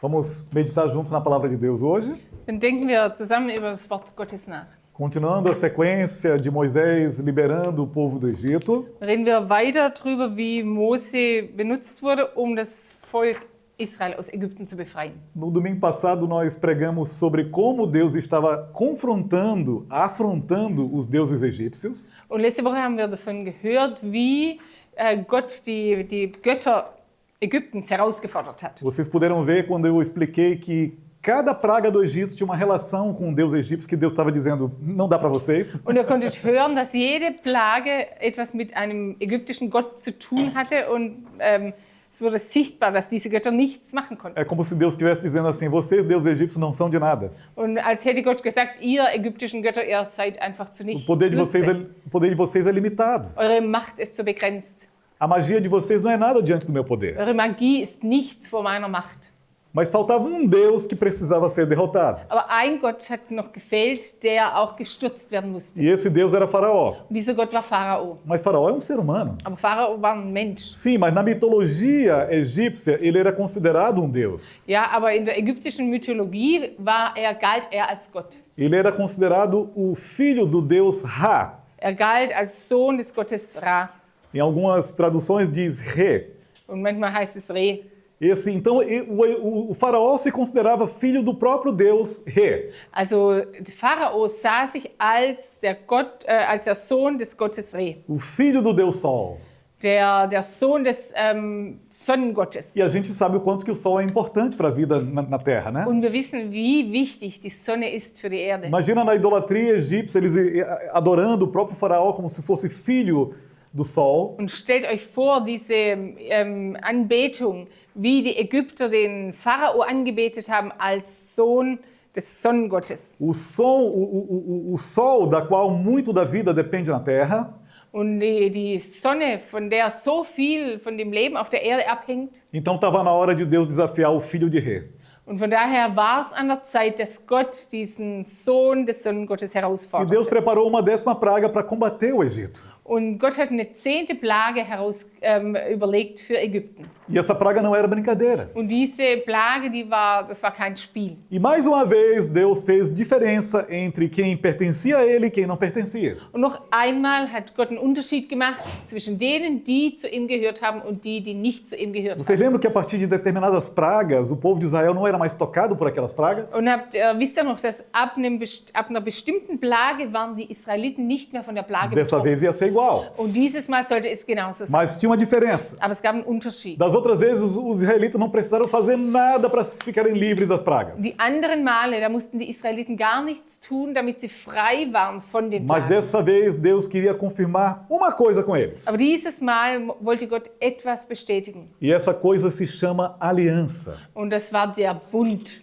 Vamos meditar juntos na palavra de Deus hoje, Dann denken wir zusammen über das Wort Gottes nach. continuando a sequência de Moisés liberando o povo do Egito. Reden wir weiter darüber, wie Mose benutzt wurde, um das Volk Israel aus Ägypten zu befreien. No domingo passado nós pregamos sobre como Deus estava afrontando os deuses egípcios. Und letzte Woche haben wir davon gehört, wie Gott die Götter Ägyptens herausgefordert hat. Vocês puderam ver quando eu expliquei que cada praga do Egito tinha uma relação com o deus egípcio, que Deus estava dizendo, não dá para vocês. Und ihr konntet hören, dass jede Plage etwas mit einem ägyptischen Gott zu tun hatte und es wurde sichtbar, dass diese Götter nichts machen konnten. É como se Deus estivesse dizendo assim, vocês, deuses egípcios, não são de nada. Und als hätte Gott gesagt, ihr ägyptischen Götter, ihr seid einfach zu O nichts. poder de Nütze. vocês é limitado. Eure Macht ist so begrenzt. A magia de vocês não é nada diante do meu poder. Eure Magie ist nichts vor meiner Macht. Mas faltava um Deus que precisava ser derrotado. Aber ein Gott hat noch gefehlt, der auch gestürzt werden musste. E esse Deus era Faraó. Und dieser Gott war Pharao. Mas Faraó é um ser humano. Aber Pharao war ein Mensch. Sim, mas na mitologia egípcia ele era considerado um Deus. Ja, aber in der ägyptischen Mythologie galt er als Gott. Ele era considerado o filho do deus Ra. Er galt als Sohn des Gottes Ra. Em algumas traduções diz Re. Und manchmal heißt es Re. Então o faraó se considerava filho do próprio Deus Re. Also Pharao sah sich als der Sohn des Gottes Re. O filho do Deus Sol. Der Sohn des Sonnengottes. E a gente sabe o quanto que o Sol é importante para a vida na Terra, né? Und wir wissen, wie wichtig die Sonne ist für die Erde. Imagina na idolatria egípcia eles adorando o próprio faraó como se fosse filho do Sol. Und stellt euch vor, diese Anbetung, wie die Ägypter den Pharao angebetet haben als Sohn des Sonnengottes. O Sol, da qual muito da vida depende na Terra. Und die Sonne, von der so viel von dem Leben auf der Erde abhängt. Então estava na hora de Deus desafiar o filho de Re. Und von daher war es an der Zeit, dass Gott diesen Sohn des Sonnengottes E herausforderte. Deus preparou uma 10ª praga para combater o Egito. Und Gott hat eine 10. Plage überlegt für Ägypten. E essa praga não era brincadeira. Und diese Plage, das war kein Spiel. E mais uma vez Deus fez diferença entre quem pertencia a ele e quem não pertencia. Und noch einmal hat Gott einen Unterschied gemacht zwischen denen, die zu ihm gehört haben und die nicht zu ihm gehört Vocês haben. lembram que a partir de determinadas pragas, o povo de Israel não era mais tocado por aquelas pragas? Und wisst ihr noch, dass ab einer bestimmten Plage waren die Israeliten nicht mehr von der Plage Dessa betroffen. vez ia ser igual. Und dieses Mal sollte es genauso sein. Mas tinha uma diferença. Aber es gab einen Unterschied. Das outras vezes, os israelitas não precisaram fazer nada para ficarem livres das pragas. Die anderen Male, da mussten die Israeliten gar nichts tun, damit sie frei waren von den Mas Plagen. dessa vez, Deus queria confirmar uma coisa com eles. Aber dieses Mal wollte Gott etwas bestätigen. E essa coisa se chama aliança. Und das war der Bund.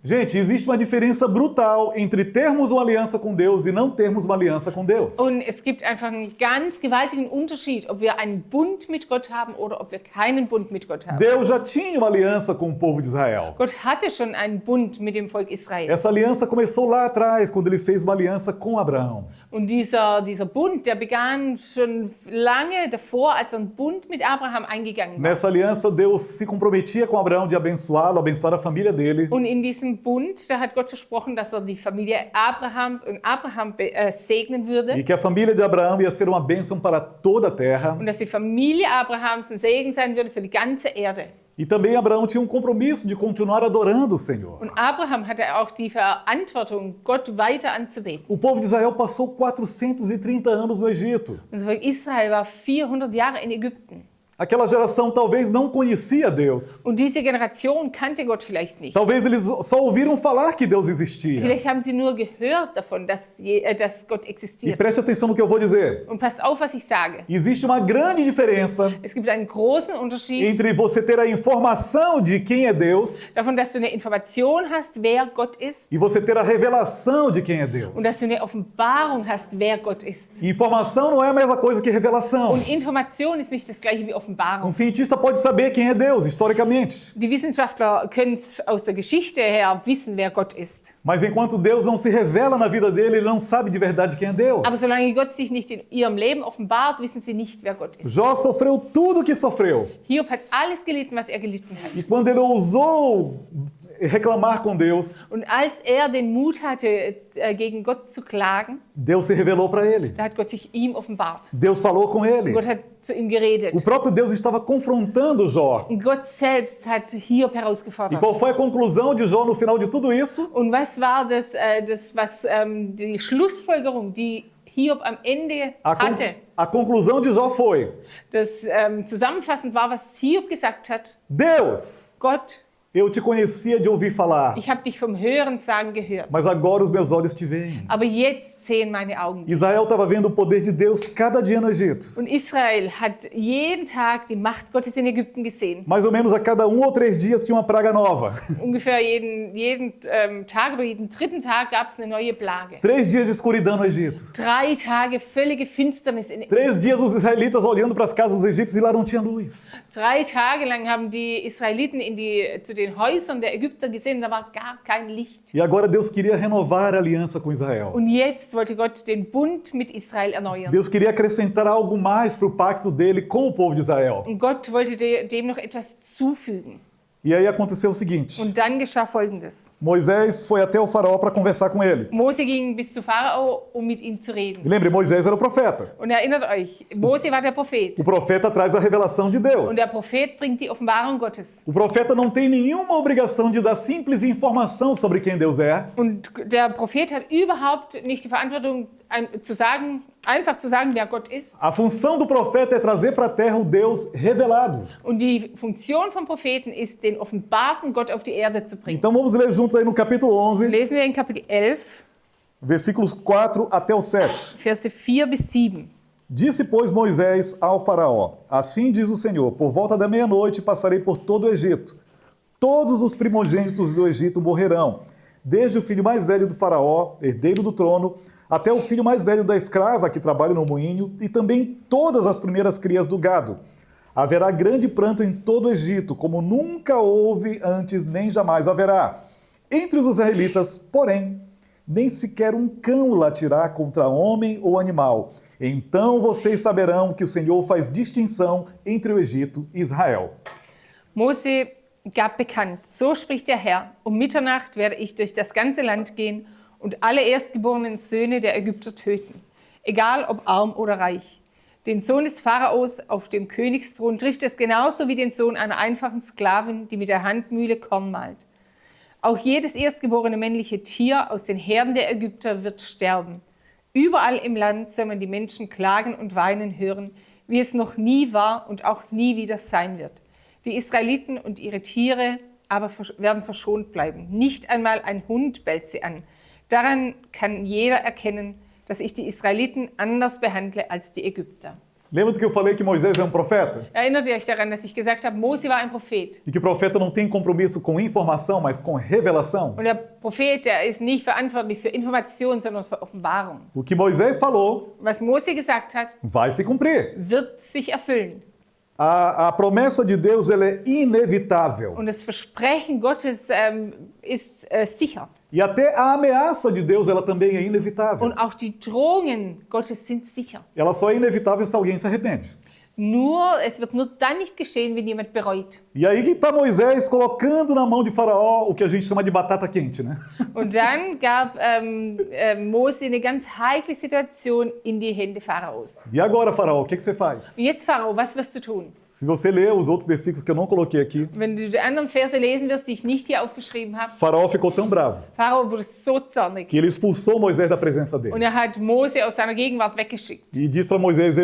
Gente, existe uma diferença brutal entre termos uma aliança com Deus e não termos uma aliança com Deus. Und es gibt einfach einen ganz gewaltigen Unterschied, ob wir einen Bund mit Gott haben oder ob wir keinen Bund mit Gott haben. Deus já tinha uma aliança com o povo de Israel. Gott hatte schon einen Bund mit dem Volk Israel. Essa aliança começou lá atrás, quando ele fez uma aliança com Abraão. Und dieser Bund, der begann schon lange davor, als einen Bund mit Abraham eingegangen war. Nessa aliança, Deus se comprometia com Abraão de abençoá-lo, abençoar a família dele. Und in diesem Bund, da hat Gott versprochen, dass die Familie Abrahams und Abraham segnen würde. E que a família de Abraão ia ser uma bênção para toda a terra. Und dass die Familie Abrahams ein Segen sein würde für die ganze Erde. E também Abraão tinha um compromisso de continuar adorando o Senhor. Und Abraham hatte auch die Verantwortung, Gott weiter anzubeten. O povo de Israel passou 430 anos no Egito. Und das Volk Israel war 400 Jahre in Ägypten. Aquela geração talvez não conhecia Deus. Und diese Generation kannte Gott vielleicht nicht. Talvez eles só ouviram falar que Deus existia. Vielleicht haben sie nur gehört davon, dass Gott E existiert. preste atenção no que eu vou dizer. Und passt auf, was ich sage. Existe uma grande diferença Es gibt einen großen Unterschied entre você ter a informação de quem é Deus davon, dass du eine Information hast, wer Gott ist, e você ter a revelação de quem é Deus. und dass du eine Offenbarung hast, wer Gott ist. Informação não é a mesma coisa que revelação. Und Information ist nicht das gleiche wie Offenbarung. Offenbarung. cientista pode saber quem é Deus, historicamente. Die Wissenschaftler können aus der Geschichte her wissen, wer Gott ist. Mas enquanto Deus não se revela na vida dele, ele não sabe de verdade quem é Deus. Aber solange Gott sich nicht in ihrem Leben offenbart, wissen sie nicht, wer Gott ist. Jó sofreu tudo o que sofreu. Hiob hat alles gelitten, was er gelitten hat. E quando ele ousou reclamar com Deus, Und als den Mut hatte, gegen Gott zu klagen, Deus se revelou para ele. da hat Gott sich ihm offenbart. Deus falou com ele. Gott hat zu ihm geredet. O próprio Deus estava confrontando Jó. Und Gott selbst hat Hiob E herausgefordert. qual foi a conclusão de Jó no final de tudo isso? Und was war die Schlussfolgerung, die Hiob am Ende hatte? A conclusão de Jó foi: Das zusammenfassend war, was Hiob gesagt hat. Deus, Gott, eu te conhecia de ouvir falar, ich habe dich vom Hörensagen gehört. mas agora os meus olhos te veem. Aber jetzt sehen meine Augen. Israel estava vendo o poder de Deus cada dia no Egito. Und Israel hat jeden Tag die Macht Gottes in Ägypten gesehen. Mais ou menos a cada 1 ou 3 dias tinha uma praga nova. Ungefähr jeden Tag oder jeden dritten Tag gab es eine neue Plage. 3 dias de escuridão no Egito. 3 Tage völlige Finsternis in 3 dias os israelitas olhando para as casas dos egípcios e lá não tinha luz. 3 Tage lang haben die Israeliten zu den Häusern der Ägypter gesehen, da war gar kein Licht. E agora Deus queria renovar a aliança com Israel. Und jetzt wollte Gott den Bund mit Israel erneuern. Deus queria acrescentar algo mais para o pacto dele com o povo de Israel. Und Gott wollte dem noch etwas zufügen. E aí aconteceu o seguinte: Und dann geschah Folgendes. Moisés foi até o faraó para conversar com ele. Mose ging bis zu Pharao, um mit ihm zu reden. E lembre, Moisés era o profeta. Und erinnert euch, Mose war der Prophet. O profeta traz a revelação de Deus. Und der Prophet bringt die Offenbarung Gottes. O profeta não tem nenhuma obrigação de dar simples informação sobre quem Deus é. Und der Prophet hat überhaupt nicht die Verantwortung, einfach zu sagen, wer Gott ist. A função do profeta é trazer para a terra o Deus revelado. Und die Funktion vom Propheten ist, den offenbarten Gott auf die Erde zu bringen. Então vamos ler juntos aí no capítulo 11, Lesen wir in Kapitel 11, versículos 4 até o 7. Verse 4 bis 7. Disse, pois, Moisés ao faraó: Assim diz o Senhor, por volta da meia-noite passarei por todo o Egito. Todos os primogênitos do Egito morrerão, desde o filho mais velho do faraó, herdeiro do trono, até o filho mais velho da escrava que trabalha no moinho, e também todas as primeiras crias do gado. Haverá grande pranto em todo o Egito, como nunca houve antes, nem jamais haverá. Entre os israelitas, porém, nem sequer um cão latirá contra homem ou animal. Então vocês saberão que o Senhor faz distinção entre o Egito e Israel. Mose gab bekannt, so spricht der Herr, um Mitternacht werde ich durch das ganze Land gehen und alle erstgeborenen Söhne der Ägypter töten, egal ob arm oder reich. Den Sohn des Pharaos auf dem Königsthron trifft es genauso wie den Sohn einer einfachen Sklavin, die mit der Handmühle Korn mahlt. Auch jedes erstgeborene männliche Tier aus den Herden der Ägypter wird sterben. Überall im Land soll man die Menschen klagen und weinen hören, wie es noch nie war und auch nie wieder sein wird. Die Israeliten und ihre Tiere aber werden verschont bleiben. Nicht einmal ein Hund bellt sie an. Daran kann jeder erkennen, dass ich die Israeliten anders behandle als die Ägypter. Lembra do que eu falei que Moisés é um profeta? Erinnert ihr euch daran, dass ich gesagt habe, Mose war ein Prophet? E que o profeta não tem compromisso com informação, mas com revelação? Und der Prophet, der ist nicht verantwortlich für Information, sondern für Offenbarung. O que Moisés falou Was Mose gesagt hat, vai se cumprir. wird sich erfüllen. A promessa de Deus ela é inevitável. Und das Versprechen Gottes ist sicher. E até a ameaça de Deus ela também é inevitável. Und auch die Drohungen Gottes sind sicher. Ela só é inevitável se alguém se arrepende. Es wird nur dann nicht geschehen, wenn jemand bereut. E aí que está Moisés colocando na mão de Faraó o que a gente chama de batata quente, né? Und dann gab Mose eine ganz heikle Situation in die Hände Pharaos. E agora, Faraó, o que você faz? Und jetzt, Pharao, was wirst du tun? Se você ler os outros versículos que eu não coloquei aqui, Wenn du die anderen Verse lesen wirst, die ich nicht hier aufgeschrieben habe, Faraó ficou tão bravo Pharao wurde so zornig. que ele expulsou Moisés da presença Und dele. hat Mose aus seiner Gegenwart weggeschickt. E disse para Moisés,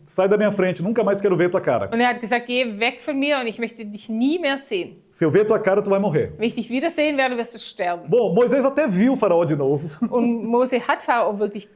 sai da minha frente, nunca mais quero ver tua cara. Und hat gesagt, geh weg von mir und ich möchte dich nie mehr sehen. Se eu ver tua cara, tu vai morrer. Wenn ich dich wiedersehen werde, wirst du sterben. Bom, Moisés até viu o faraó de novo, Und Mose hat Pharao wirklich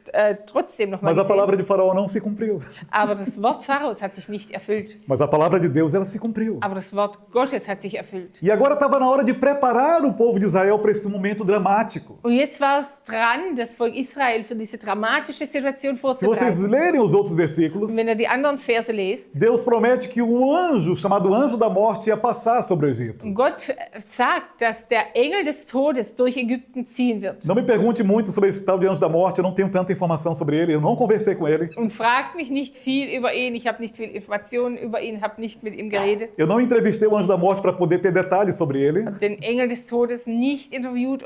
trotzdem nochmal mas a gesehen. palavra de faraó não se cumpriu. Aber das Wort Pharaos hat sich nicht erfüllt. Mas a palavra de Deus, ela se cumpriu. Aber das Wort Gottes hat sich erfüllt. E agora estava na hora de preparar o povo de Israel para esse momento dramático. Und jetzt war es dran, das Volk Israel für diese dramatische Situation Se vocês vorzubereiten. lerem os outros versículos, Und wenn ihr die anderen Verse lest, Deus promete que um anjo, chamado anjo da morte, ia passar sobre o Egito. und Gott sagt, dass der Engel des Todes durch Ägypten ziehen wird. Não me pergunte muito sobre esse tal de anjo da morte, eu não tenho tanta informação sobre ele, eu não conversei com ele. Und fragt mich nicht viel über ihn, ich habe nicht viel Informationen über ihn, habe nicht mit ihm geredet. Eu não entrevistei o anjo da morte para poder ter detalhes sobre ele, Habe den Engel des Todes nicht interviewt,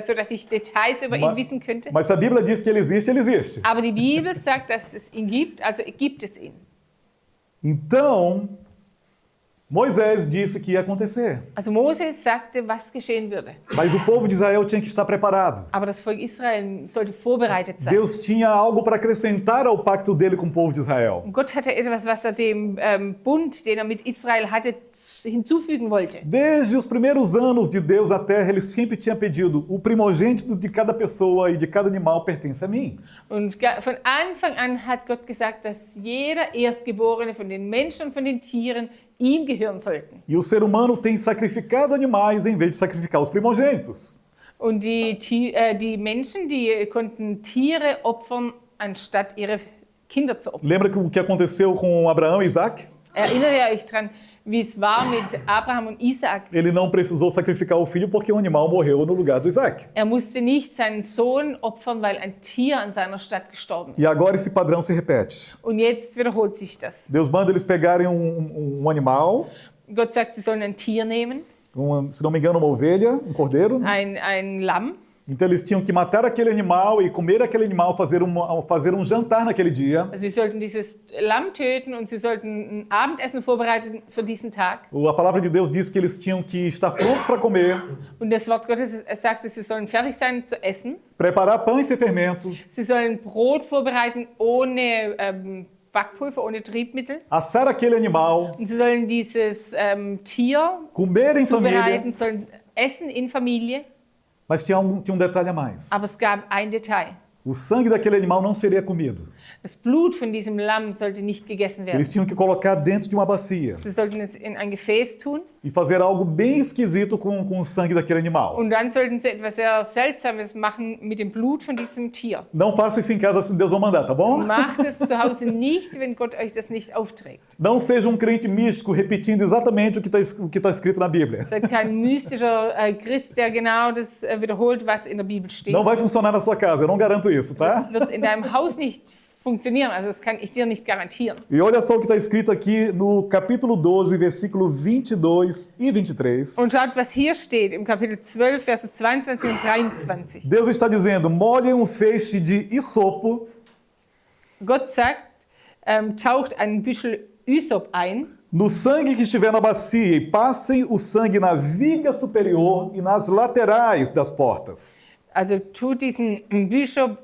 sodass ich Details über ihn wissen könnte. mas se a Bíblia diz que ele existe, ele existe. Aber die Bibel sagt, dass es ihn gibt, also gibt es ihn. Então, Moisés disse que ia acontecer, Also Moses sagte, was geschehen würde. mas o povo de Israel tinha que estar preparado. Aber das Volk Israel sollte vorbereitet sein. Deus tinha algo para acrescentar ao pacto dele com o povo de Israel. Und Gott hatte etwas, was er dem Bund, den er mit Israel hatte, hinzufügen wollte. Desde os primeiros anos de Deus à terra, ele sempre tinha pedido: o primogênito de cada pessoa e de cada animal pertence a mim. Und von Anfang an hat Gott gesagt, dass jeder Erstgeborene von den Menschen und von den Tieren ihm gehören sollten. E o ser humano tem sacrificado animais em vez de sacrificar os primogênitos. Und die Menschen, die konnten Tiere opfern, anstatt ihre Kinder zu opfern. Lembra o que aconteceu com Abraão e Isaac? Erinnert ihr euch dran, wie es war mit Abraham und Isaak? Ele não precisou sacrificar o filho porque um animal morreu no lugar do Isaac. Er musste nicht seinen Sohn opfern, weil ein Tier an seiner Stadt gestorben ist. E agora esse padrão se repete. Und jetzt wiederholt sich das. Deus manda eles pegarem um animal, Gott sagt, sie sollen ein Tier nehmen, se não me engano, uma ovelha, um cordeiro. ein Lamm. Então eles tinham que matar aquele animal e comer aquele animal, fazer um jantar naquele dia. Also sie sollten dieses Lamm töten und sie sollten ein Abendessen vorbereiten für diesen Tag. A palavra de Deus diz que eles tinham que estar prontos para comer, Und das Wort Gottes sagt, sie sollen fertig sein zu essen. preparar pães sem fermento, Sie sollen Brot vorbereiten ohne Backpulver, ohne Triebmittel. assar aquele animal, Und sie sollen dieses Tier comer em família. zubereiten, sollen essen in Familie. Mas tinha um detalhe a mais. Aber es gab ein Detail. O sangue daquele animal não seria comido. Das Blut von diesem Lamm sollte nicht gegessen werden. Eles tinham que colocar dentro de uma bacia Sie sollten es in ein Gefäß tun e fazer algo bem esquisito com o sangue daquele animal. und dann sollten sie etwas sehr Seltsames machen mit dem Blut von diesem Tier. Não faça isso em casa se Deus não mandar, tá bom? Macht es zu Hause nicht, wenn Gott euch das nicht aufträgt. Não seja um crente místico repetindo exatamente o que está escrito na Bíblia. Seid kein mystischer Christ, der genau das wiederholt, was in der Bibel steht. Não vai funcionar na sua casa, eu não garanto isso, tá? Das wird in deinem Haus nicht funktionieren, also das kann ich dir nicht garantieren. E olha só o que está escrito aqui no capítulo 12, versículo 22 e 23. Und schaut, was hier steht im Kapitel 12, Verse 22 und 23. Deus está dizendo: molhem um feixe de isopo Gott sagt, taucht ein Büschel Ysop ein no sangue que estiver na bacia e passem o sangue na viga superior e nas laterais das portas. Also tut diesen Büschel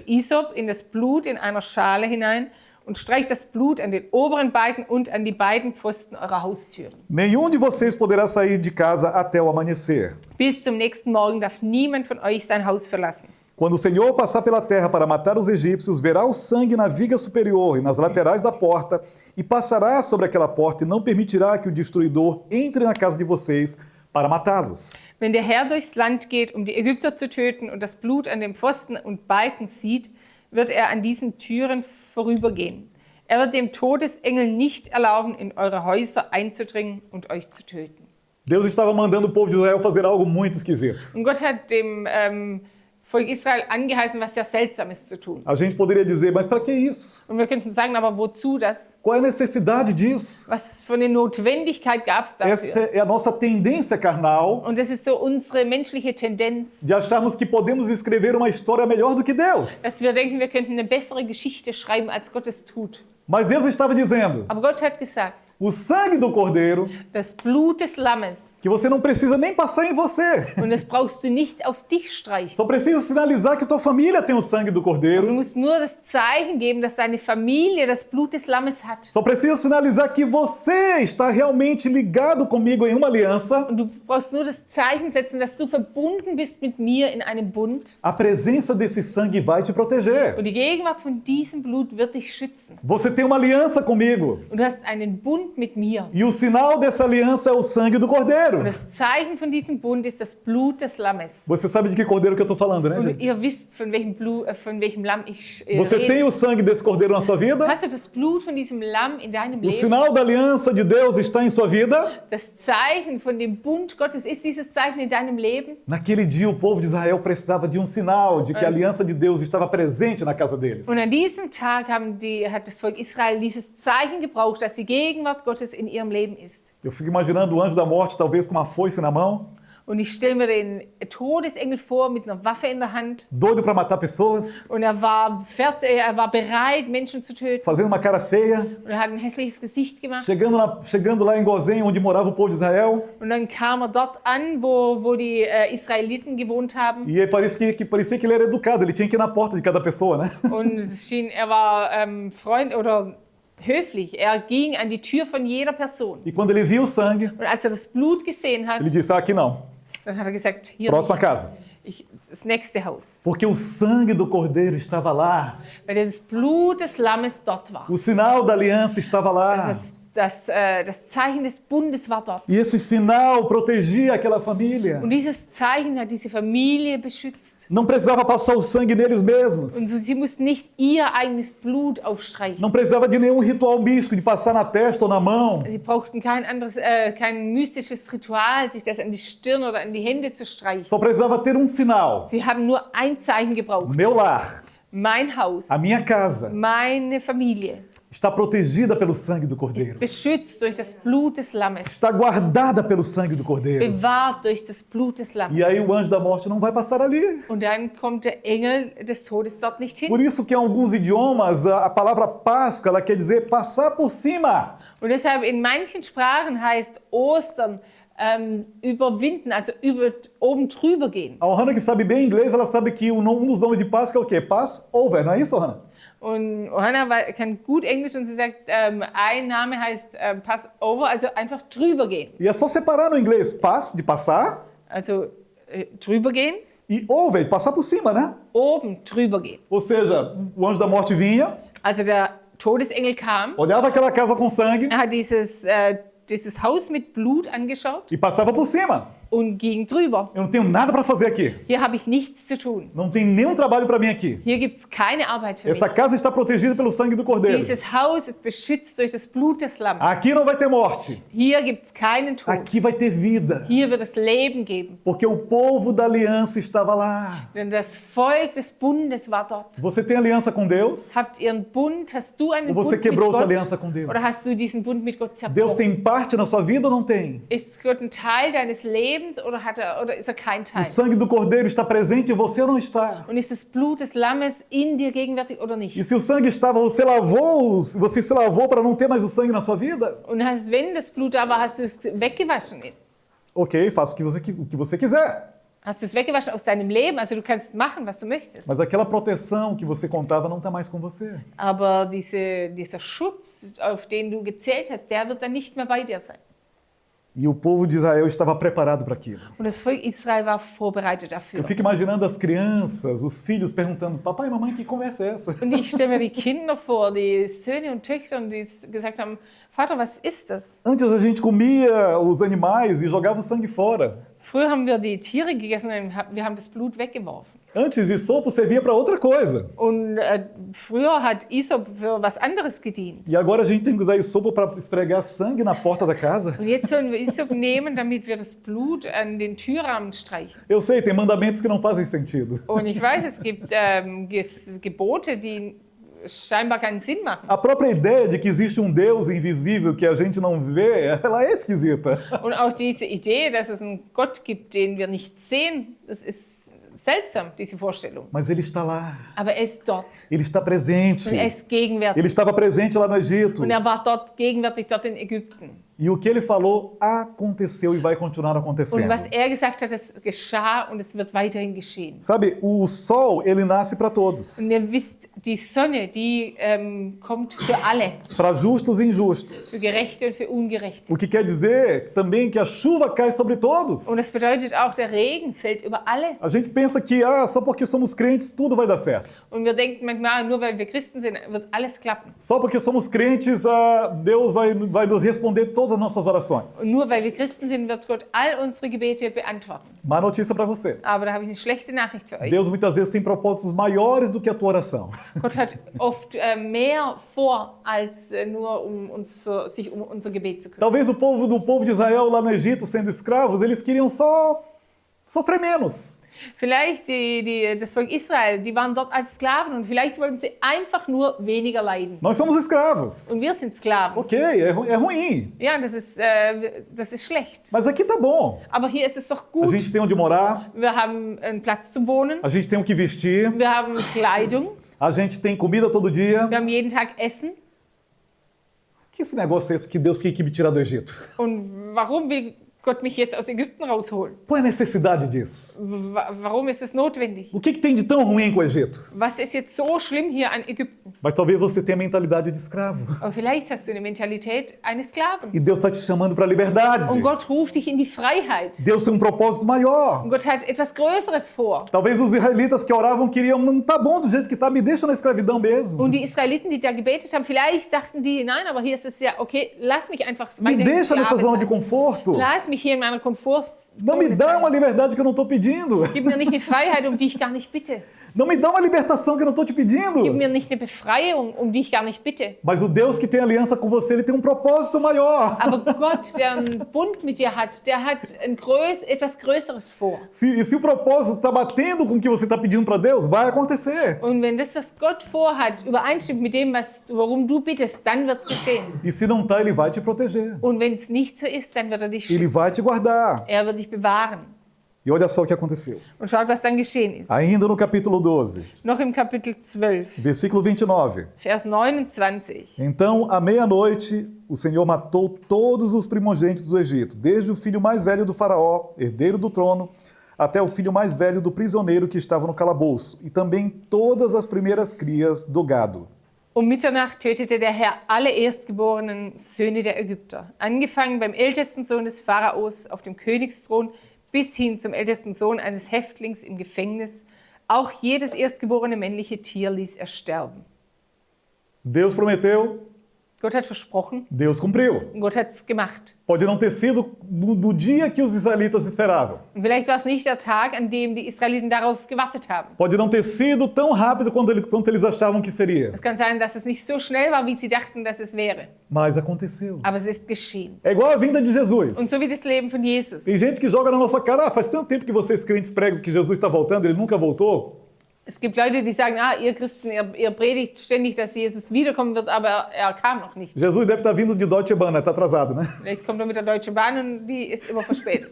Isop in das Blut in einer Schale hinein und streicht das Blut an den oberen Balken und an die beiden Pfosten eurer Haustüren. Nenhum de vocês poderá sair de casa até o amanhecer. Bis zum nächsten Morgen darf niemand von euch sein Haus verlassen. Quando o Senhor passar pela terra para matar os egípcios, verá o sangue na viga superior e nas laterais da porta, e passará sobre aquela porta e não permitirá que o destruidor entre na casa de vocês para matá-los. Wenn der Herr durchs Land geht, um die Ägypter zu töten und das Blut an den Pfosten und Balken sieht, wird er an diesen Türen vorübergehen. Er wird dem Todesengel nicht erlauben, in eure Häuser einzudringen und euch zu töten. Deus estava mandando o povo de Israel fazer algo muito esquisito. Und Gott hat dem Volk Israel angeheißen, was sehr Seltsames zu tun. A gente poderia dizer, mas para que isso? Und wir könnten sagen, aber wozu das? Qual é a necessidade disso? Was für eine Notwendigkeit gab es Essa dafür? é a nossa tendência carnal Und das ist so unsere menschliche Tendenz, de acharmos que podemos escrever uma história melhor do que Deus. dass wir denken, wir könnten eine bessere Geschichte schreiben, als Gott es tut. Mas Deus estava dizendo, Aber Gott hat gesagt, o sangue do cordeiro das Blut des Lammes, que você não precisa nem passar em você. Und das brauchst du nicht auf dich streichen. Só precisa sinalizar que tua família tem o sangue do Du Cordeiro. musst nur das Zeichen geben, dass deine Familie das Blut des Lammes hat. Só precisa sinalizar que você está realmente ligado comigo em uma aliança. Und du brauchst nur das Zeichen setzen, dass du verbunden bist mit mir in einem Bund. A presença desse sangue vai te proteger. Und die Gegenwart von diesem Blut wird dich schützen. Você tem uma aliança comigo. Und du hast einen Bund mit mir. E o sinal dessa aliança é o sangue do Cordeiro. Und das Zeichen von diesem Bund ist das Blut des Lammes. Você sabe de que cordeiro que eu estou falando, né, Und gente? ihr wisst, von welchem Lamm ich Você tem rede. o sangue desse cordeiro na sua vida? Hast du das Blut von diesem Lamm in deinem O Leben? sinal da aliança de Deus está em sua vida? Das Zeichen von dem Bund Gottes, ist dieses Zeichen in deinem Leben? Naquele dia, o povo de Israel precisava de um sinal de que a aliança de Deus estava presente na casa deles. Und an diesem Tag hat das Volk Israel dieses Zeichen gebraucht, dass die Gegenwart Gottes in ihrem Leben ist. Eu fico imaginando o anjo da morte, talvez com uma foice na mão, Und ich stelle mir den Todesengel vor mit einer Waffe in der Hand. doido para matar pessoas, Und er war bereit, Menschen zu töten. fazendo uma cara feia, Und er hat ein hässliches Gesicht gemacht. chegando lá em Gozém, onde morava o povo de Israel, Und dann kam er dort an, wo die Israeliten gewohnt haben. e aí parecia que ele era educado, ele tinha que ir na porta de cada pessoa, né? Und es schien, er war Freund oder höflich. Er ging an die Tür von jeder Person. E quando ele viu o sangue, Und als er das Blut gesehen hat, ele disse, aqui não, dann hat er gesagt, hier próxima nicht. casa. Das nächste Haus. Porque o sangue do Cordeiro estava lá, Weil das Blut des Lammes dort war. o sinal da aliança estava lá. Das Zeichen des Bundes war dort. E esse sinal protegia aquela família. Und dieses Zeichen hat diese Familie beschützt. Não precisava passar o sangue neles mesmos. Und sie mussten nicht ihr eigenes Blut aufstreichen. Não precisava de nenhum ritual místico, de passar na testa ou na mão. Sie brauchten kein mystisches Ritual, sich das an die Stirn oder an die Hände zu streichen. Só precisava ter um sinal. Sie haben nur ein Zeichen gebraucht. Meu lar, Mein Haus, a minha casa, meine Familie está protegida pelo sangue do ist Cordeiro. beschützt durch das Blut des Lammes, Está guardada pelo sangue do Cordeiro. bewahrt durch das Blut des Lammes. E aí o anjo da morte não vai passar ali. Und dann kommt der Engel des Todes dort nicht hin. Por isso que em alguns idiomas a palavra Páscoa ela quer dizer passar por cima. Und deshalb in manchen Sprachen heißt Ostern überwinden, also oben drüber gehen. A Ohana que sabe bem inglês, ela sabe que um dos nomes de Páscoa é o quê? Passover, não é isso, Ohana? Und Johanna kann gut Englisch und sie sagt, ein Name heißt Passover, also einfach drüber gehen. E é só separar no inglês pass, de passar, Also drüber gehen, e over, de passar por cima, né? oben drüber gehen. Ou seja, o anjo da morte vinha, Also der Todesengel kam, olhava aquela casa com sangue er hat dieses Haus mit Blut angeschaut e passava por cima. und ging drüber. Eu não tenho nada para fazer aqui. Hier habe ich nichts zu tun. Não tem nenhum trabalho para mim aqui. Hier gibt es keine Arbeit für Essa mich. casa está protegida pelo sangue do Cordeiro. Dieses Haus ist beschützt durch das Blut des Lammes. Aqui não vai ter morte. Hier gibt es keinen Tod. Aqui vai ter vida. Hier wird es Leben geben. Porque o povo da aliança estava lá. Denn das Volk des Bundes war dort. Você tem aliança com Deus? Habt ihr einen Bund? Hast du einen Ou você Bund mit quebrou sua Gott? aliança com Deus? Oder hast du diesen Bund mit Gott Deus zerbrochen? tem parte na sua vida ou não tem? Ist Gott ein Teil deines Lebens oder ist er kein O Teil? sangue do Cordeiro está presente em você ou não está? Und ist das Blut des Lammes in dir gegenwärtig oder nicht? E se o sangue estava, você se lavou para não ter mais o sangue na sua vida? Und wenn das Blut da war, hast du es weggewaschen? Ok, faça o que você quiser. Hast du es weggewaschen aus deinem Leben? Also du kannst machen, was du möchtest. Mas aquela proteção que você contava não está mais com você. Aber dieser Schutz, auf den du gezählt hast, der wird dann nicht mehr bei dir sein. E o povo de Israel estava preparado para aquilo. Und das Volk Israel war vorbereitet dafür. Eu fico imaginando as crianças, os filhos perguntando: papai, mamãe, que conversa é essa? Und ich stelle mir die Kinder vor, die Söhne und Töchter, die gesagt haben, Vater, was ist das? Antes a gente comia os animais e jogava o sangue fora. Früher haben wir die Tiere gegessen und wir haben das Blut weggeworfen. Antes, Isopo servia para outra coisa. Und früher hat Isop für was anderes gedient. E agora a gente tem que usar Isopo para esfregar sangue na porta da casa. Und jetzt sollen wir Isop nehmen, damit wir das Blut an den Türrahmen streichen. Eu sei, tem mandamentos que não fazem sentido. Und ich weiß, es gibt Gebote, die scheinbar keinen Sinn machen. A própria ideia de que existe um Deus invisível que a gente não vê, ela é esquisita. Und auch diese Idee, dass es einen Gott gibt, den wir nicht sehen, das ist seltsam, diese Vorstellung. Mas ele está lá. Aber er ist dort. Ele está presente. Und er ist gegenwärtig. Ele estava presente lá no Egito. Und er war dort gegenwärtig, dort in Ägypten. E o que ele falou aconteceu e vai continuar Und acontecendo. was er gesagt hat, das geschah und es wird weiterhin geschehen. Sabe, o sol, ele nasce para todos. Und ihr wisst, die Sonne, die kommt für alle, Para justos e injustos. für Gerechte und für Ungerechte. O que quer dizer também que a chuva cai sobre todos. Und das bedeutet auch, der Regen fällt über alle. A gente pensa que só porque somos crentes tudo vai dar certo. Und wir denken manchmal, nur weil wir Christen sind, wird alles klappen. Só porque somos crentes, Deus vai nos responder todas as nossas orações. Und nur weil wir Christen sind, wird Gott all unsere Gebete beantworten. Má notícia para você. Aber da habe ich eine schlechte Nachricht für euch. Deus muitas vezes tem propósitos maiores do que a tua oração. Gott hat oft mehr vor, als nur sich um unser Gebet zu kümmern. Talvez o povo de Israel lá no Egito, sendo escravos, eles queriam só sofrer menos. Vielleicht das Volk Israel, die waren dort als Sklaven und vielleicht wollten sie einfach nur weniger leiden. Nós somos escravos. Und wir sind Sklaven. Ok, é ruim. Ja, das ist schlecht. Mas aqui tá bom. Aber hier ist es doch A gut. gente tem onde morar, Wir haben einen Platz zum Wohnen, a gente tem o que vestir, wir haben Kleidung, a gente tem comida todo dia. wir haben jeden Tag Essen. Que esse negócio é esse que Deus quer que me tirar do Egito? Und warum will Gott mich jetzt aus Ägypten rausholen? Qual é a necessidade disso? Warum ist es notwendig? O que tem de tão ruim com o Egito? Was ist jetzt so schlimm hier an Ägypten? Mas talvez você tenha a mentalidade de escravo. Aber vielleicht hast du eine Mentalität eines Sklaven. E Deus está te chamando para a liberdade. Und Gott ruft dich in die Freiheit. Deus tem um propósito maior. Und Gott hat etwas Größeres vor. Talvez os israelitas que oravam queriam, não tá bom do jeito que tá, me deixa na escravidão mesmo. Und die Israeliten, die da gebetet haben, vielleicht dachten die, nein, aber hier ist es ja, okay, lass mich einfach Me weiterhin deixa nessa Sklave zona de sein. conforto. Lass mich hier in meiner Komfortzone Não me dá uma sein. liberdade que eu não estou pedindo. Gib mir nicht eine Freiheit, um die ich gar nicht bitte. Não me dá uma libertação que eu não estou te pedindo. Gib mir nicht eine Befreiung, um die ich gar nicht bitte. Mas o Deus que tem aliança com você, ele tem um propósito maior. Aber Gott, der einen Bund mit dir hat, der hat etwas Größeres vor. E se o propósito está batendo com o que você está pedindo para Deus, vai acontecer. Und wenn das, was Gott vorhat, übereinstimmt mit dem, worum du bittest, dann wird es geschehen. E se não está, ele vai te proteger. Und wenn es nicht so ist, dann wird er dich Ele schützen. vai te guardar. Er wird dich bewahren. E olha só o que aconteceu. Und schaut, was dann geschehen ist. Ainda no capítulo 12, Noch im Kapitel 12, versículo 29. Vers 29. Então, à meia-noite, o Senhor matou todos os primogênitos do Egito, desde o filho mais velho do faraó, herdeiro do trono, até o filho mais velho do prisioneiro que estava no calabouço, e também todas as primeiras crias do gado. Um Mitternacht tötete der Herr alle erstgeborenen Söhne der Ägypter, angefangen beim ältesten Sohn des Pharaos auf dem Königsthron bis hin zum ältesten Sohn eines Häftlings im Gefängnis. Auch jedes erstgeborene männliche Tier ließ er sterben. Deus prometeu, Gott hat versprochen Deus cumpriu. und Gott hat es gemacht. Pode não ter sido no dia que os israelitas esperavam. Und vielleicht war es nicht der Tag, an dem die Israeliten darauf gewartet haben. Pode não ter sido tão rápido quanto eles achavam que seria. Es kann sein, dass es nicht so schnell war, wie sie dachten, dass es wäre. Mas aconteceu. Aber es ist geschehen. É igual a vinda de Und Jesus. so wie das Leben von Jesus. Tem gente que joga na nossa cara, faz tanto tempo que vocês crentes pregam que Jesus está voltando, ele nunca voltou. Es gibt Leute, die sagen, ihr Christen, ihr predigt ständig, dass Jesus wiederkommen wird, aber er kam noch nicht. Jesus deve estar vindo de Deutsche Bahn, está atrasado, né? Vielleicht kommt er mit der Deutschen Bahn und die ist immer verspätet.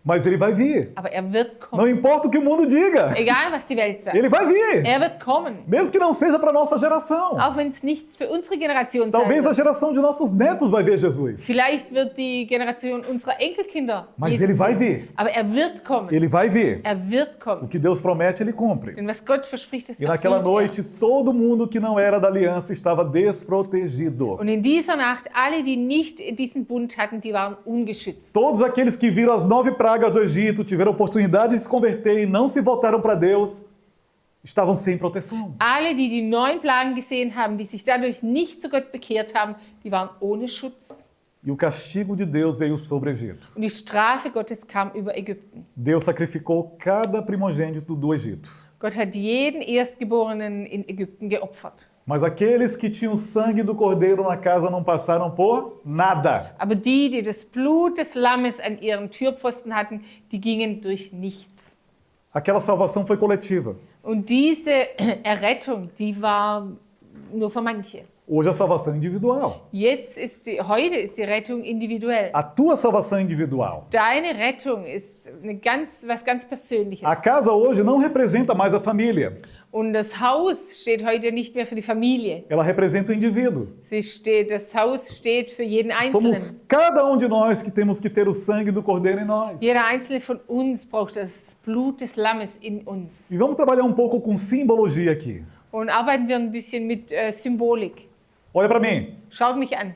Mas ele vai vir. Aber er wird Não kommen. importa o que o mundo diga. Egal, was die Welt sagt. Ele vai vir. Er wird kommen. Mesmo que não seja para nossa geração. Auch wenn es nicht für unsere Generation sein Talvez a wird. geração de nossos netos vai ver Jesus. Vielleicht wird die Generation unserer Enkelkinder Mas Jesus ele vai sehen. vir. Aber er wird kommen. Ele vai vir. Er wird O kommen. que Deus promete, ele cumpre. Denn was Gott verspricht, das E naquela erfüllt noite, todo mundo que não era da aliança estava desprotegido. er. Und in dieser Nacht, alle, die nicht diesen Bund hatten, die waren ungeschützt. Todos aqueles que viram as 9 pragas do Egito, tiveram oportunidade de se converter e não se voltaram para Deus, estavam sem proteção. Alle, die die 9 Plagen gesehen haben, die sich dadurch nicht zu Gott bekehrt haben, die waren ohne Schutz. E o castigo de Deus veio sobre o Egito. Und die Strafe Gottes kam über Ägypten. Deus sacrificou cada primogênito do Egito. Gott hat jeden Erstgeborenen in Ägypten geopfert. Mas aqueles que tinham o sangue do cordeiro na casa não passaram por nada. Aber die, die das Blut des Lammes an ihren Türpfosten hatten, die gingen durch nichts. Aquela salvação foi coletiva. Und diese Errettung, die war nur für manche. Hoje a salvação é individual. Heute ist die Rettung individuell. A tua salvação é individual. Deine Rettung ist was ganz Persönliches. A casa hoje não representa mais a família. Und das Haus steht heute nicht mehr für die Familie. Ela representa o indivíduo. Das Haus steht für jeden Einzelnen. Somos cada um de nós que temos que ter o sangue do Cordeiro em nós. Jeder einzelne von uns braucht das Blut des Lammes in uns. E vamos trabalhar um pouco com simbologia aqui. Und arbeiten wir ein bisschen mit Symbolik. Olha para mim. Schaut mich an.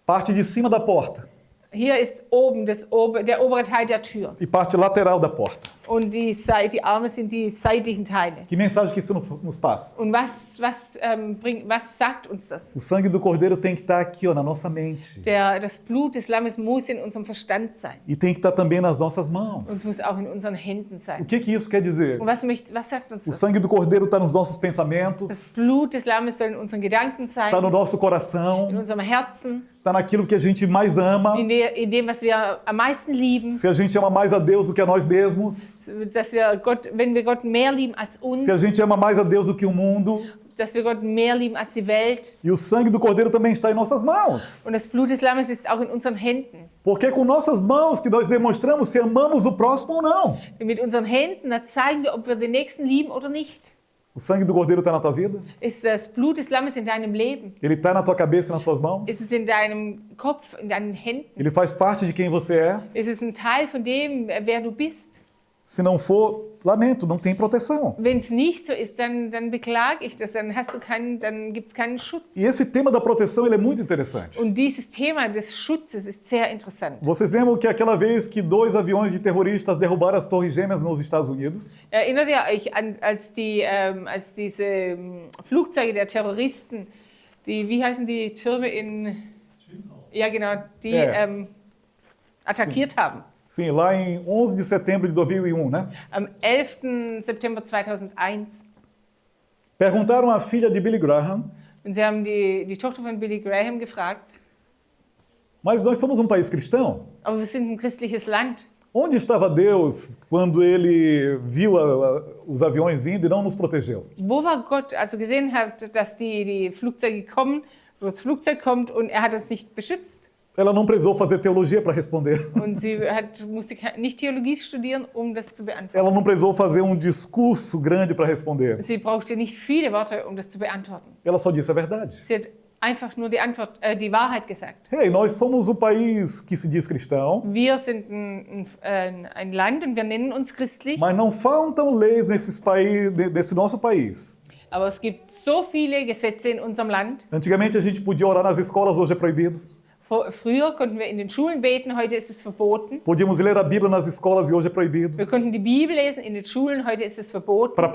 Parte de cima da porta Hier ist oben der obere Teil der Tür. e parte lateral da porta. Und die Arme sind die seitlichen Teile. Que mensagem que isso nos passa? Und was sagt uns das? O sangue do Cordeiro tem que estar aqui, ó, na nossa mente. Das Blut des Lammes muss in unserem Verstand sein. E tem que estar também nas nossas Und mãos. muss auch in unseren Händen O sein. que isso quer dizer? Und was sagt uns O das? sangue do Cordeiro está nos nossos Das pensamentos, Blut des Lammes soll in unseren Gedanken sein, está no nosso in coração, unserem Herzen, está naquilo que a gente mais ama. in dem, was wir am meisten lieben. Se a gente ama mais a Deus do que a nós mesmos, Dass wir wenn wir Gott mehr lieben als uns, se a gente ama mais a Deus do que o mundo, dass wir Gott mehr lieben als die Welt. e o sangue do Cordeiro também está em nossas mãos. Und das Blut des Lammes ist auch in unseren Händen. Porque é com nossas mãos que nós demonstramos se amamos o próximo ou não. Mit unseren Händen, da zeigen wir, ob wir den Nächsten lieben oder nicht. O sangue do Cordeiro está na tua vida? Ist das Blut des Lammes in deinem Leben? Ele está na tua cabeça e nas tuas mãos? Ist es in deinem Kopf, in deinen Händen? Ele faz parte de quem você é? Ist es ein Teil von dem, wer du bist? Se não for, lamento, não tem proteção. Wenn es nicht so ist, dann beklage ich das. Dann gibt es keinen Schutz. E esse tema da proteção ele é muito interessante. Und dieses Thema des Schutzes ist sehr interessant. Vocês lembram que aquela vez que 2 aviões de terroristas derrubaram as Torres Gêmeas nos Estados Unidos? Erinnert ihr euch an, als diese Flugzeuge der Terroristen, wie heißen die Türme in... Ja, genau, die attackiert haben. Sim, lá em 11 de setembro de 2001, né? Am 11. September 2001. Perguntaram à filha de Billy Graham, Und sie haben die Tochter von Billy Graham gefragt, mas nós somos um país cristão? aber wir sind ein christliches Land. Onde estava Deus quando ele viu os aviões vindo e não nos protegeu? Wo war Gott, als er gesehen hat, dass die Flugzeuge kommen, wo das Flugzeug kommt und er hat uns nicht beschützt? Ela não precisou fazer teologia para responder. Und sie musste nicht Theologie studieren, um das zu beantworten. Ela não precisou fazer um discurso grande para responder. Sie brauchte nicht viele Worte, um das zu beantworten. Ela só disse a verdade. Sie hat einfach nur die Wahrheit gesagt. Hey, nós somos um país que se diz cristão, Wir sind ein Land und wir nennen uns christlich, mas não faltam leis nesse nosso país. aber es gibt so viele Gesetze in unserem Land. Antigamente a gente podia orar nas escolas, hoje é proibido. Früher konnten wir in den Schulen beten, heute ist es verboten. Podíamos ler a Bíblia nas escolas e hoje é proibido. Wir konnten die Bibel lesen in den Schulen, heute ist es verboten. Para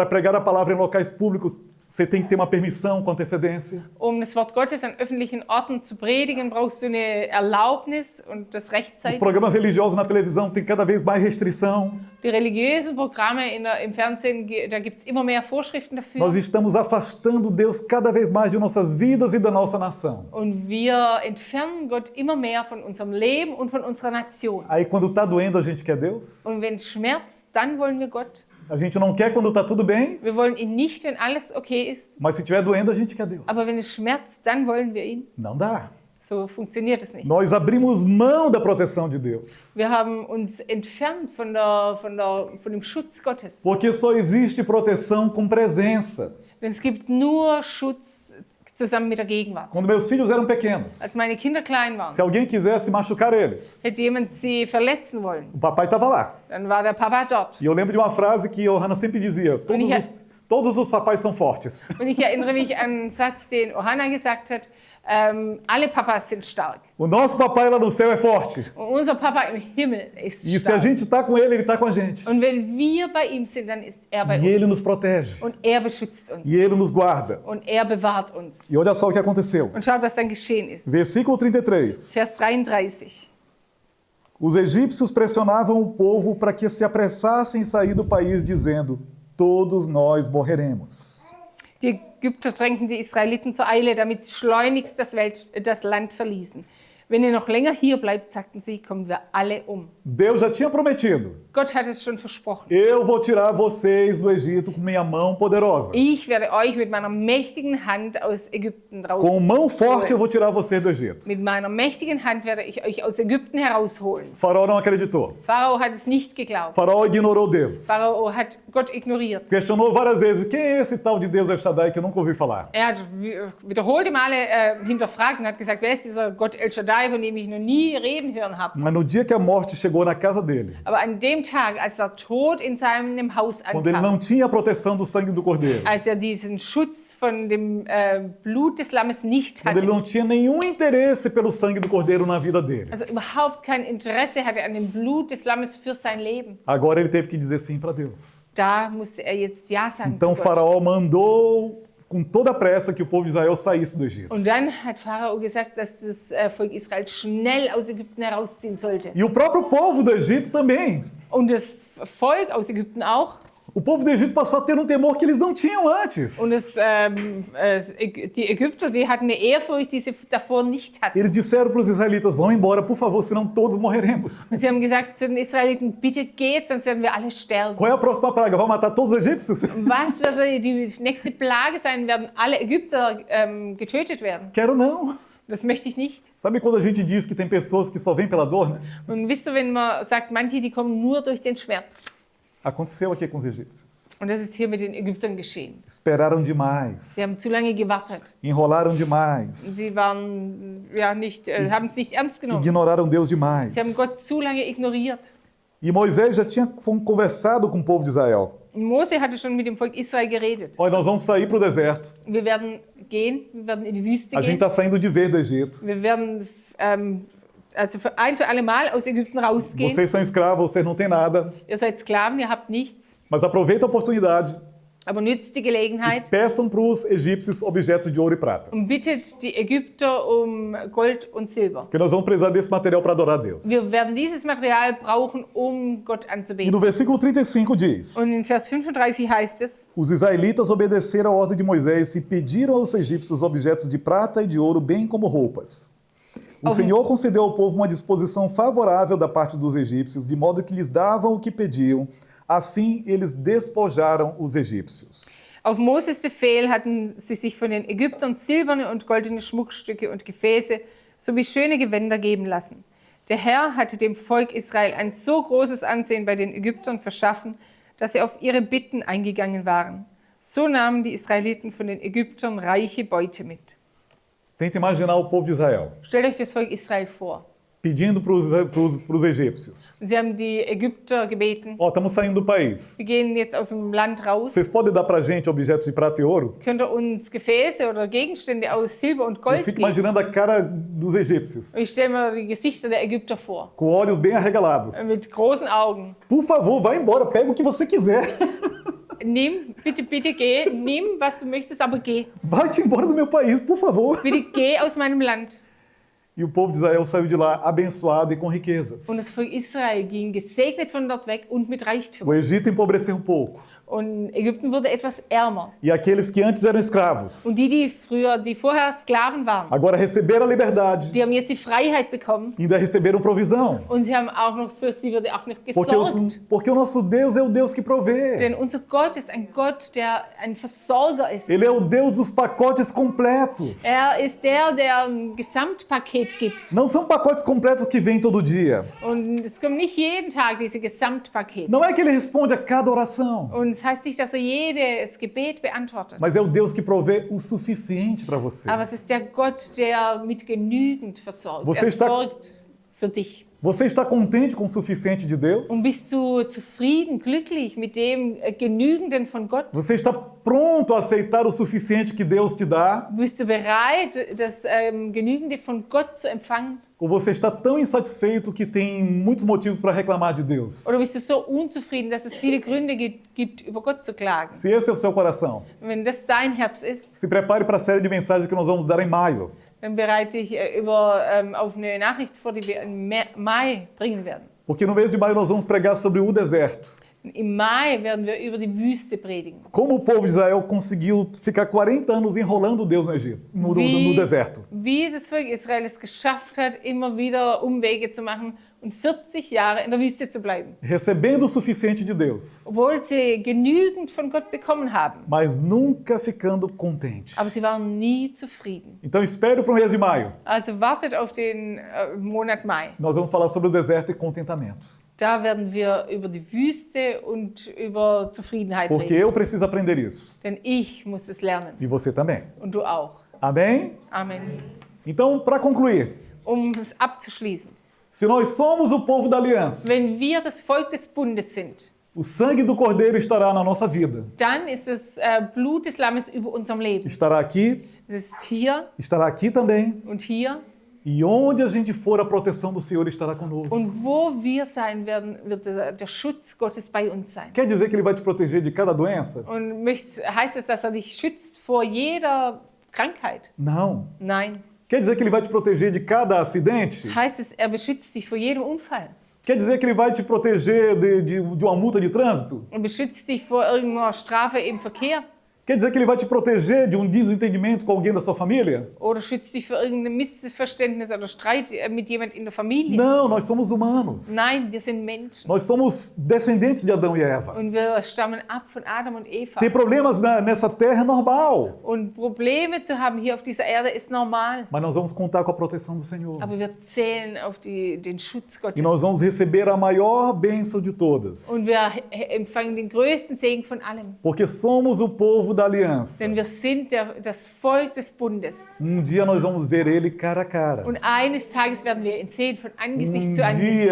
pregar a palavra em locais públicos, você tem que ter uma permissão com antecedência. Das Wort Gottes an öffentlichen Orten zu predigen, brauchst du eine Erlaubnis und das Os rechtzeitig. programas religiosos na televisão têm cada vez mais restrição. Die religiösen Programme im Fernsehen, da gibt es immer mehr Vorschriften dafür. Nós estamos afastando Deus cada vez mais de nossas vidas e da nossa nação. Und wir entfernen Gott immer mehr von unserem Leben und von unserer Nation. Aí quando está doendo a gente quer Deus. Und wenn es schmerzt, dann wollen wir Gott. A gente não quer quando está tudo bem, Wir wollen ihn nicht, wenn alles okay ist. mas se estiver doendo a gente quer Deus. Aber wenn es schmerzt, dann wollen wir ihn. Não dá. So funktioniert es nicht. Nós abrimos mão da proteção de Deus. Wir haben uns entfernt von dem Schutz Gottes. Porque só existe proteção com presença. Denn es gibt nur Schutz zusammen mit der Gegenwart. Quando meus filhos eram pequenos, Als meine Kinder klein waren, se alguém quisesse machucar eles, hätte jemand sie verletzen wollen, o papai estava lá. dann war der Papa dort. E eu lembro de uma frase que Johanna sempre dizia: todos os papais são fortes. Und ich erinnere mich an einen Satz, den Johanna gesagt hat, alle Papas sind stark. O nosso papai lá no céu é forte. Und unser Papa im Himmel ist E se a stark. gente está com ele, ele está com a gente. Und wenn wir bei ihm sind, dann ist er bei E uns. ele nos protege. Und er beschützt uns. E ele nos guarda. Und er bewahrt uns. E olha só o que aconteceu. Und schaut, was dann geschehen ist. Versículo 33. Vers 33. Os egípcios pressionavam o povo para que se apressassem em sair do país, dizendo: todos nós morreremos. Die Ägypter drängten die Israeliten zur Eile, damit sie schleunigst das Land verließen. Wenn ihr noch länger hier bleibt, sagten sie, kommen wir alle um. Deus já tinha prometido: Gott hat es schon versprochen. eu vou tirar vocês do Egito com minha mão poderosa. Ich werde euch mit meiner mächtigen Hand aus Ägypten Com mão forte eu rausholen. vou tirar vocês do Egito. Mit meiner mächtigen Hand werde ich euch aus Ägypten herausholen. O faraó não acreditou. Pharao hat es nicht O geglaubt. faraó ignorou Deus. Pharao hat Gott ignoriert. Questionou várias vezes: quem é esse tal de Deus El Shaddai que eu nunca ouvi falar? Er hat wiederholte Male hinterfragt und hat gesagt, wer ist dieser Gott El Shaddai, von dem ich noch nie reden hören habe. Mas no dia que a morte chegou na casa dele, Aber an dem Tag, als der Tod in seinem Haus quando ele ankam, não tinha a proteção do sangue do cordeiro, als diesen Schutz von dem Blut des Lammes nicht quando ele hatte, não tinha nenhum interesse pelo sangue do cordeiro na vida dele, also überhaupt kein Interesse hatte an dem Blut des Lammes für sein Leben, agora ele teve que dizer sim para Deus. da musste er jetzt Ja sagen Então o zu Gott. faraó mandou com toda a pressa que o povo de Israel saísse do Egito. Und dann hat Pharao gesagt, dass das Volk Israel schnell aus Ägypten herausziehen sollte. E o próprio povo do Egito também. Und das Volk aus Ägypten auch. O povo do Egito passou a ter um temor que eles não tinham antes. Und die Ägypter, die hatten eine Ehrfurcht, die sie davor nicht hatten. Eles disseram para os israelitas: vão embora, por favor, senão todos morreremos. Sie haben gesagt zu den Israeliten, bitte geht, sonst werden wir alle sterben. Qual é a próxima praga? Vai matar todos os egípcios? Was wird die nächste Plage sein? Werden alle Ägypter getötet werden? Quero não. Das möchte ich nicht. Sabe quando a gente diz que tem pessoas que só vêm pela dor, né? Und wisst ihr, wenn man sagt, manche, die kommen nur durch den Schmerz. Aconteceu aqui com os egípcios. Und das ist hier mit den Ägyptern geschehen. Esperaram demais. Sie haben zu lange gewartet. Enrolaram demais. Sie waren haben es nicht ernst genommen. Ignoraram Deus demais. Sie haben Gott zu lange ignoriert. E Moisés já tinha conversado com o povo de Israel. Und Mose hatte schon mit dem Volk Israel geredet. Olha, nós vamos sair para o deserto. Wir werden gehen, wir werden in die Wüste A gente gehen. está saindo de vez do Egito. Wir werden also für alle Mal aus Ägypten rausgehen. Vocês são escravos, vocês não têm nada. Ihr seid Sklaven, ihr habt nichts. Mas aproveita a oportunidade Aber nützt die e Gelegenheit peçam para os egípcios objetos de ouro e prata. und bittet die Ägypter um Gold und Silber. Porque nós vamos precisar desse material para adorar a Deus. Wir werden dieses Material brauchen, um Gott E anzubeten. no versículo 35 diz: Und in Vers 35 heißt es, os israelitas obedeceram a ordem de Moisés e pediram aos egípcios objetos de prata e de ouro, bem como roupas. O Senhor concedeu ao povo uma disposição favorável da parte dos egípcios, de modo que lhes davam o que pediam. Assim, eles despojaram os egípcios. auf Moses Befehl hatten sie sich von den Ägyptern silberne und goldene Schmuckstücke und Gefäße sowie schöne Gewänder geben lassen. Der Herr hatte dem Volk Israel ein so großes Ansehen bei den Ägyptern verschaffen, dass sie auf ihre Bitten eingegangen waren. So nahmen die Israeliten von den Ägyptern reiche Beute mit. Tenta imaginar o povo de Israel Stellt euch das Volk Israel vor. pedindo para os egípcios: Sie haben die Ägypter gebeten, ó, estamos saindo do país. wir gehen jetzt aus dem Land raus. Vocês podem dar para a gente objetos de prata e ouro? Könnt ihr uns Gefäße oder Gegenstände aus Silber und Eu Gold fico geben? imaginando a cara dos egípcios, Und ich stelle mir die Gesichter der Ägypter vor, com olhos bem arregalados. mit großen Augen. Por favor, vai embora, pega o que você quiser. Nimm, bitte, bitte geh, nimm, was du möchtest, aber geh. Vai-te embora do meu país, por favor. Bitte geh aus meinem Land. E o povo de Israel saiu de lá abençoado e com riquezas. Und das Volk Israel ging gesegnet von dort weg und mit Reichtum. O Egito empobreceu um pouco. Und Ägypten wurde etwas ärmer. E aqueles que antes eram escravos, Und die vorher Sklaven waren, agora receberam a liberdade die haben jetzt die Freiheit bekommen. e ainda receberam provisão. Und sie haben auch noch, für sie wurde auch noch Porque gesorgt. porque o nosso Deus é o Deus que provê. Denn unser Gott ist ein Gott, der ein Versorger ist. Ele é o Deus dos pacotes completos. Er ist der ein Gesamtpaket gibt. Não são pacotes completos que vêm todo dia. Und es kommt nicht jeden Tag diese Gesamtpaket. Não é que ele responde a cada oração, Und es heißt nicht, dass er jedes Gebet beantwortet. mas é o Deus que provê o suficiente para você. Aber es ist der Gott, der mit genügend versorgt. Você Er está- sorgt für dich. Você está contente com o suficiente de Deus? Und bist du zufrieden, glücklich mit dem Genügenden von Gott? Você está pronto a aceitar o suficiente que Deus te dá? Bist du bereit, das Genügende von Gott zu empfangen? Ou você está tão insatisfeito que tem muitos motivos para reclamar de Deus? Oder bist du so unzufrieden, dass es viele Gründe gibt, über Gott zu klagen? Se esse é o seu coração, Und wenn das dein Herz ist, se prepare para a série de mensagens que nós vamos dar em maio. dann bereite dich auf eine Nachricht vor, die wir im Mai bringen werden. Porque no mês de maio nós vamos pregar sobre o deserto. Im Mai werden wir über die Wüste predigen. Como o povo de Israel conseguiu ficar 40 anos enrolando Deus no Egito, no deserto. Wie das Volk Israel es geschafft hat, immer wieder Umwege zu machen und 40 Jahre in der Wüste zu bleiben. Recebendo o suficiente de Deus, Obwohl sie genügend von Gott bekommen haben. mas nunca ficando contente. Aber sie waren nie zufrieden. Então espere para o mês de maio. Also wartet auf den Monat Mai. Nós vamos falar sobre o deserto e contentamento. Da werden wir über die Wüste und über Zufriedenheit Porque reden. eu preciso aprender isso. Denn ich muss es lernen. E você também. Und du auch. Amém? Amen. Então, para concluir, Es abzuschließen. se nós somos o povo da aliança, Wenn wir das Volk des Bundes sind, o sangue do Cordeiro estará na nossa vida. dann ist das Blut des Lammes über unserem Leben. Estará aqui, Das ist hier estará aqui também. und hier. E onde a gente for, a proteção do Senhor estará conosco. Und wo wir sein werden, wird der Schutz Gottes bei uns sein. Quer dizer que Ele vai te proteger de cada doença? Und heißt es, dass er dich schützt vor jeder Krankheit? Não. Nein. Quer dizer que Ele vai te proteger de cada acidente? Heißt es, er beschützt dich vor jedem Unfall? Quer dizer que Ele vai te proteger de uma multa de trânsito? Er beschützt dich vor irgendeiner Strafe im Verkehr? Quer dizer que Ele vai te proteger de um desentendimento com alguém da sua família? Oder schützt dich vor irgendeinem Missverständnis oder Streit mit jemand in der Familie? Não, nós somos humanos. Nein, wir sind Menschen. Nós somos descendentes de Adão e Eva. Und wir stammen ab von Adam und Eva. Ter problemas nessa terra é normal, Und Probleme zu haben hier auf dieser Erde ist normal. mas nós vamos contar com a proteção do Senhor. Aber wir zählen auf den Schutz E Gottes. nós vamos receber a maior bênção de todas. Und wir empfangen den größten Segen von allem. Porque somos o povo da aliança. Denn wir sind das Volk des Bundes. Dia nós vamos ver Ele cara a cara. Und eines Tages werden wir ihn sehen, von Angesicht zu Dia a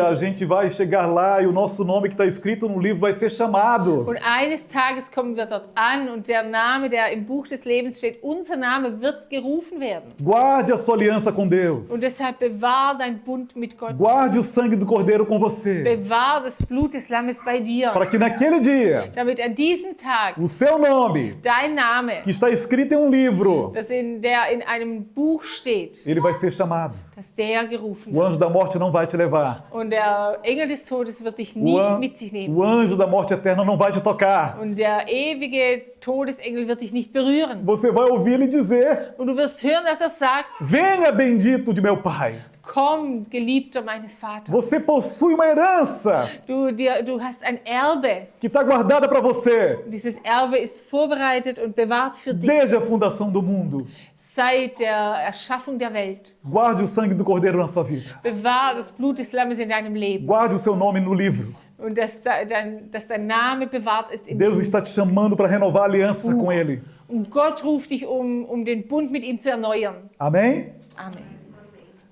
Angesicht. gente vai chegar lá e o nosso nome que está escrito no livro vai ser chamado. Und eines Tages kommen wir dort an und der Name, der im Buch des Lebens steht, unser Name wird gerufen werden. Guarde a sua aliança com Deus. Und deshalb bewahr dein Bund mit Gott. Guarde o sangue do Cordeiro com você. Bewahr das Blut des Lammes bei dir. Para que naquele dia, Damit an diesem Tag o seu nome, dein Name, que está escrito em um livro, der in einem Buch steht, ele vai ser chamado. dass der gerufen O wird. anjo da morte não vai te levar. Und der Engel des Todes wird dich O, nicht mit sich nehmen. o anjo da morte eterna não vai te tocar. Und der ewige Todesengel wird dich nicht berühren. Você vai ouvir ele dizer: Und du wirst hören, dass er sagt, Venha, bendito de meu Pai. komm, Geliebter meines Vaters. Você possui uma herança Du hast ein Erbe. que está guardada para você Und dieses Erbe ist vorbereitet und bewahrt für dich desde a fundação do mundo. seit der Erschaffung der Welt. Guarde o sangue do Cordeiro na sua vida. Bewahr das Blut des Lammes in deinem Leben. Guarde o seu nome no livro. Und dass dein Name bewahrt ist in Deus diesem. está te chamando para renovar a aliança com Ele. Und Gott ruft dich, um den Bund mit ihm zu erneuern. Amém? Amen.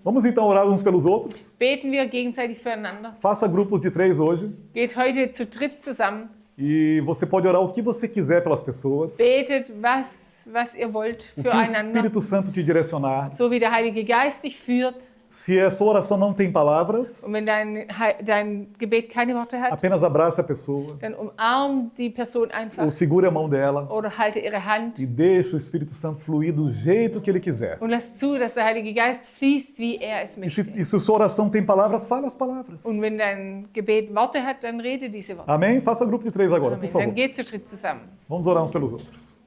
Vamos então orar uns pelos outros. Beten wir gegenseitig füreinander. Faça grupos de 3 hoje. Geht heute zu dritt zusammen. E você pode orar o que você quiser pelas pessoas. Betet, was ihr wollt O que o füreinander. Espírito Santo te direcionar. So wie der Heilige Geist dich führt. Se a sua oração não tem palavras, Und wenn dein Gebet keine Worte hat, apenas abrace a pessoa. dann umarm die Person einfach. Ou segure a mão dela. Oder halte ihre Hand. E deixe o Espírito Santo fluir do jeito que Ele quiser. Und lass zu, dass der Heilige Geist fließt, wie er es E se möchte. sua oração tem palavras, fale as palavras. Und wenn dein Gebet Worte hat, dann rede diese Worte. Amém? Faça grupo de 3 agora, por Amen. Dann favor. geht zu dritt zusammen. Vamos orar uns pelos outros.